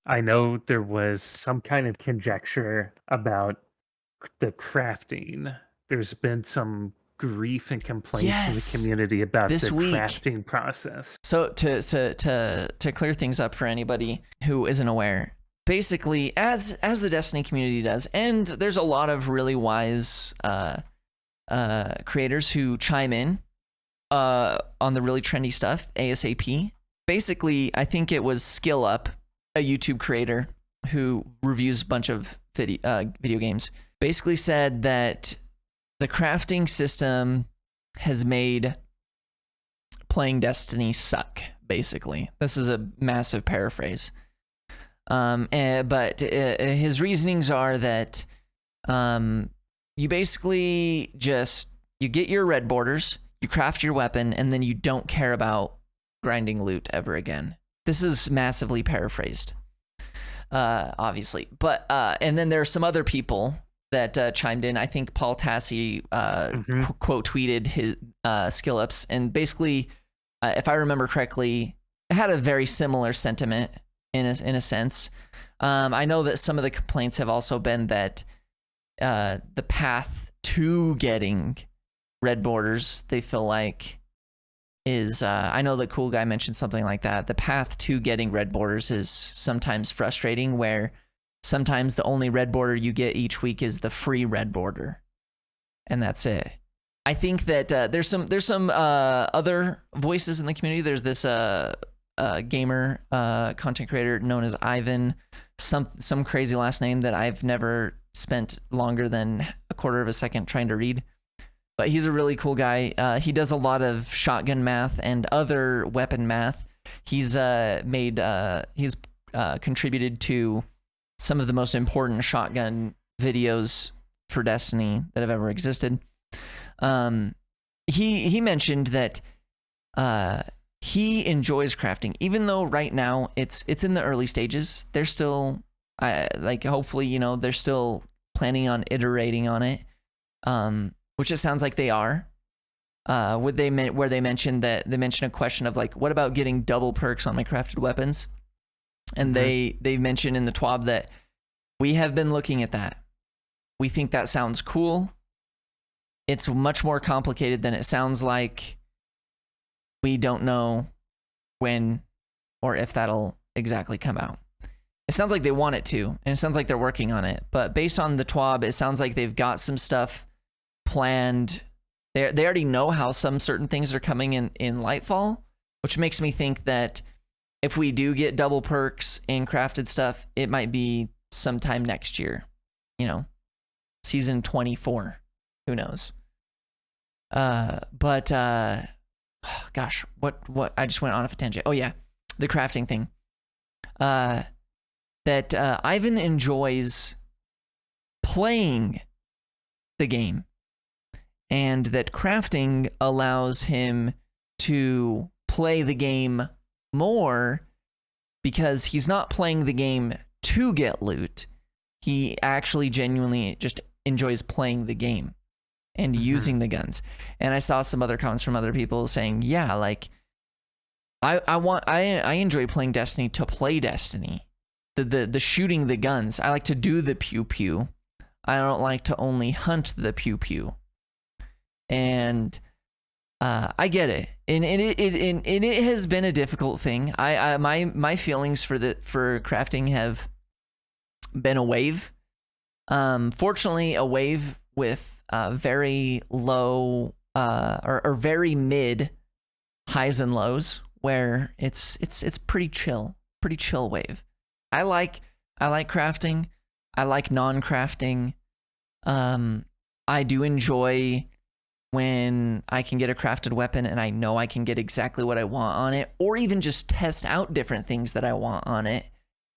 I know there was some kind of conjecture about the crafting. There's been some grief and complaints in the Yes, community about this the week. crafting process. So to clear things up for anybody who isn't aware, basically, as the Destiny community does, and there's a lot of really wise creators who chime in on the really trendy stuff ASAP. Basically, I think it was Skill Up, a YouTube creator who reviews a bunch of video games, basically said that the crafting system has made playing Destiny suck. Basically, this is a massive paraphrase. But his reasonings are that you basically you get your red borders, you craft your weapon, and then you don't care about grinding loot ever again. This is massively paraphrased, obviously. But and then there are some other people that chimed in. I think Paul Tassi quote tweeted his skill ups, and basically, if I remember correctly, it had a very similar sentiment in a sense. I know that some of the complaints have also been that the path to getting red borders, they feel like, is I know the cool guy mentioned something like that. The path to getting red borders is sometimes frustrating, where sometimes the only red border you get each week is the free red border, and that's it. I think that there's some other voices in the community. There's this gamer content creator known as Ivan, some crazy last name that I've never spent longer than a quarter of a second trying to read. But he's a really cool guy. He does a lot of shotgun math and other weapon math. He's contributed to some of the most important shotgun videos for Destiny that have ever existed. He mentioned that he enjoys crafting, even though right now it's in the early stages. They're still hopefully, they're still planning on iterating on it. Which it sounds like they are. Where they mentioned a question of like, what about getting double perks on my crafted weapons? And they mentioned in the twab that we have been looking at that. We think that sounds cool. It's much more complicated than it sounds like. We don't know when or if that'll exactly come out. It sounds like they want it to, and it sounds like they're working on it. But based on the twab, it sounds like they've got some stuff planned. They already know how some certain things are coming in Lightfall, which makes me think that if we do get double perks in crafted stuff, it might be sometime next year, season 24, who knows. But gosh, what I just went on a tangent. Oh yeah, the crafting thing. That Ivan enjoys playing the game, and that crafting allows him to play the game more because he's not playing the game to get loot. He actually genuinely just enjoys playing the game and using the guns. And I saw some other comments from other people saying, yeah, like I enjoy playing Destiny to play Destiny. The shooting the guns. I like to do the pew pew. I don't like to only hunt the pew pew. And I get it, and it has been a difficult thing. My feelings for crafting have been a wave. Fortunately, a wave with very low or very mid highs and lows, where it's pretty chill wave. I like crafting. I like non-crafting. I do enjoy when I can get a crafted weapon and I know I can get exactly what I want on it, or even just test out different things that I want on it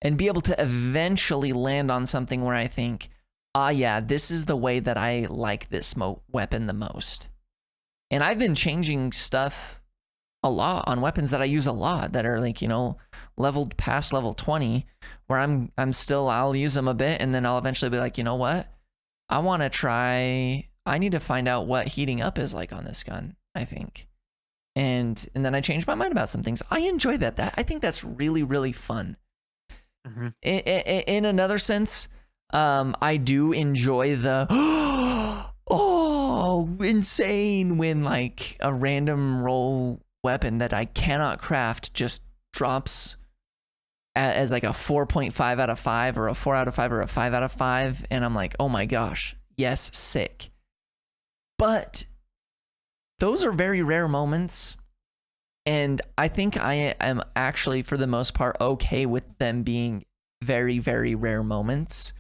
and be able to eventually land on something where I think, yeah, this is the way that I like this weapon the most. And I've been changing stuff a lot on weapons that I use a lot that are like, leveled past level 20, where I'll use them a bit, and then I'll eventually be like, you know what? I need to find out what heating up is like on this gun, I think. And then I changed my mind about some things. I enjoy that. I think that's really, really fun. Mhm. In another sense, I do enjoy the oh insane when like a random roll weapon that I cannot craft just drops as like a 4.5 out of 5 or a 4 out of 5 or a 5 out of 5, and I'm like, oh my gosh, yes, sick. But those are very rare moments, and I think I am actually for the most part okay with them being very, very rare moments,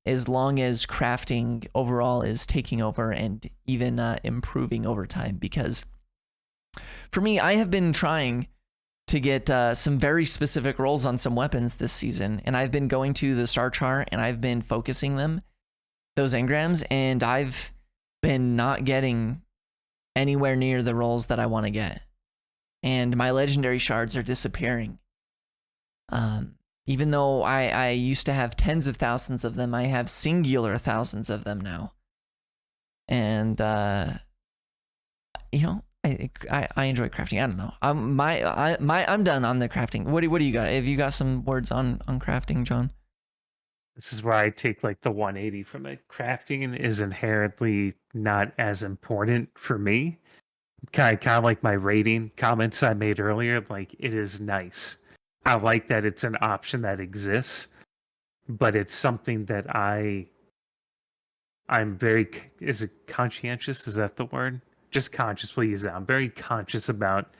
as long as crafting overall is taking over and even improving over time. Because for me, I have been trying to get some very specific rolls on some weapons this season, and I've been going to the star chart and I've been focusing those engrams, and I've been not getting anywhere near the rolls that I want to get, and my legendary shards are disappearing. Even though I used to have tens of thousands of them, I have singular thousands of them now. And you know, I enjoy crafting. I don't know. I'm done on the crafting. What do you got? Have you got some words on crafting, John? This is where I take like the 180 from it. Crafting is inherently not as important for me. Kind of like my rating comments I made earlier. Like, it is nice. I like that it's an option that exists, but it's something that I'm very is it conscientious? Is that the word? Just conscious. We'll use that. I'm very conscious about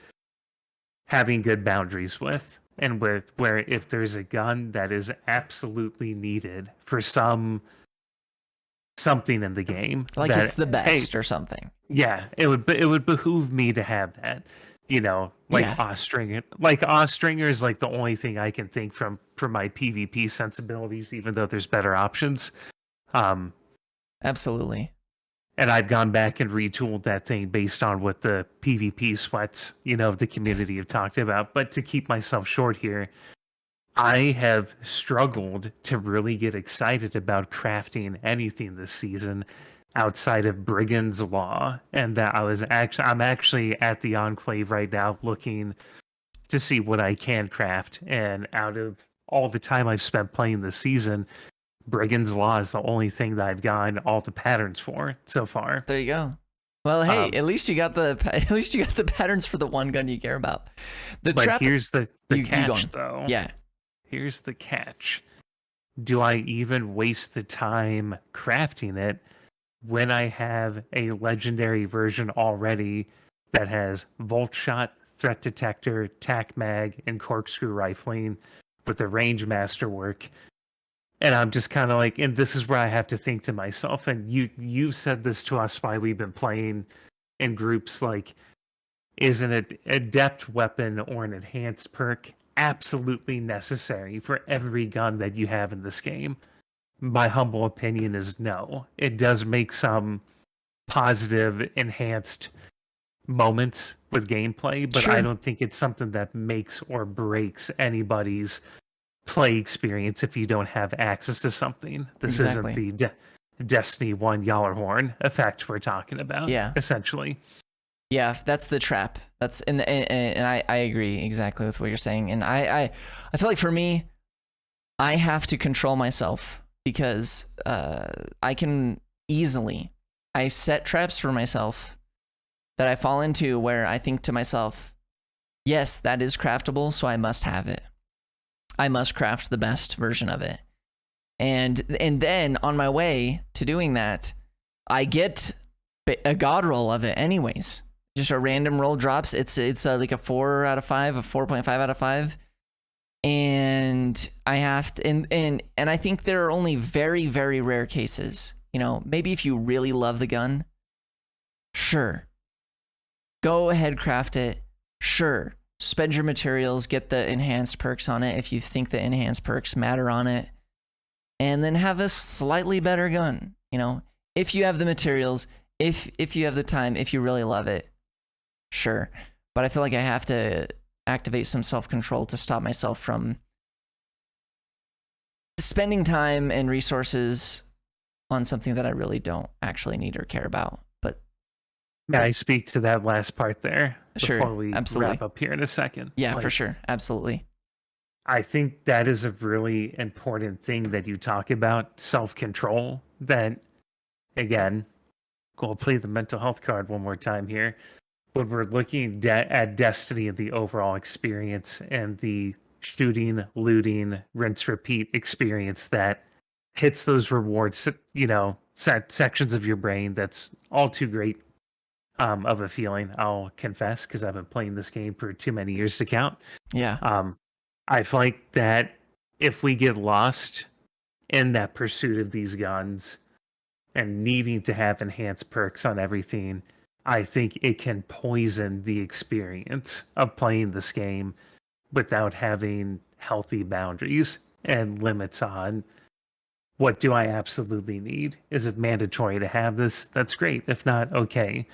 having good boundaries with, and with where if there's a gun that is absolutely needed for something in the game, Like it's that the hey, best or something. yeah, it would behoove me to have that. Like Yeah, Ostringer. Like Ostringer is like the only thing I can think from my PvP sensibilities, even though there's better options. Um, absolutely. and I've gone back and retooled that thing based on what the PvP sweats, of the community have talked about. But to keep myself short here, I have struggled to really get excited about crafting anything this season outside of Brigand's Law, and that I'm actually at the Enclave right now looking to see what I can craft. And out of all the time I've spent playing this season, Brigand's Law is the only thing that I've gotten all the patterns for so far. There you go. Well, hey, Um, at least you got the patterns for the one gun you care about. The but trap. here's the You go catch, on. though. Yeah. Here's the catch. Do I even waste the time crafting it when I have a legendary version already that has Volt Shot, Threat Detector, Tac Mag, and Corkscrew Rifling with the range masterwork? And I'm just kind of like, and this is where I have to think to myself, and you said this to us while we've been playing in groups, like, is an adept weapon or an enhanced perk absolutely necessary for every gun that you have in this game? My humble opinion is no. It does make some positive, enhanced moments with gameplay, but I Sure. don't think it's something that makes or breaks anybody's play experience if you don't have access to something. This isn't Exactly. the Destiny 1 Yallarhorn effect we're talking about, Yeah. essentially. Yeah, that's the trap. That's and I agree exactly with what you're saying. And I feel like for me, I have to control myself because I can easily I set traps for myself that I fall into where I think to myself, yes, that is craftable, so I must have it. I must craft the best version of it. And then on my way to doing that, I get a god roll of it anyways. Just a random roll drops. It's like a 4 out of 5, a 4.5 out of 5. And I have to and I think there are only very, very rare cases. Maybe if you really love the gun, sure. Go ahead, craft it. Sure. Spend your materials, get the enhanced perks on it if you think the enhanced perks matter on it. And then have a slightly better gun, if you have the materials, if you have the time, if you really love it. Sure. But I feel like I have to activate some self-control to stop myself from spending time and resources on something that I really don't actually need or care about. But May I speak to that last part there sure, before we absolutely. wrap up here in a second? Yeah, for Like, sure. Absolutely. I think that is a really important thing that you talk about, self-control. That, again, we'll play the mental health card one more time here. When we're looking at Destiny and the overall experience and the shooting, looting, rinse, repeat experience that hits those rewards, sections of your brain, that's all too great of a feeling, I'll confess, because I've been playing this game for too many years to count. Yeah. Um, I feel like that if we get lost in that pursuit of these guns and needing to have enhanced perks on everything, I think it can poison the experience of playing this game without having healthy boundaries and limits on what do I absolutely need? Is it mandatory to have this? That's great. If not, okay.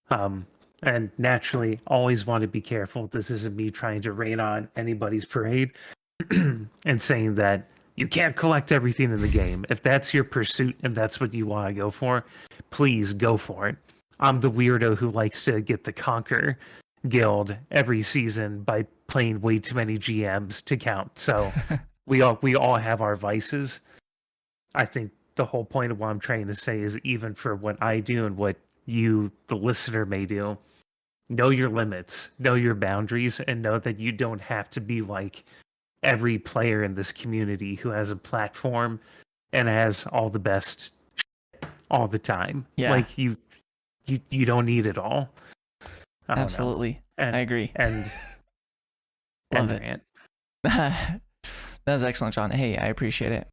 Um, and naturally, always want to be careful. This isn't me trying to rain on anybody's parade and saying that you can't collect everything in the game. If that's your pursuit and that's what you want to go for, please go for it. I'm the weirdo who likes to get the Conquer guild every season by playing way too many GMs to count. So we all have our vices. I think the whole point of what I'm trying to say is even for what I do and what you, the listener, may do, know your limits, know your boundaries, and know that you don't have to be like every player in this community who has a platform and has all the best all the time. Yeah. Like you don't need it all. I don't know. Absolutely. And, I agree. And Love and it. rant. That was excellent, John. Hey, I appreciate it.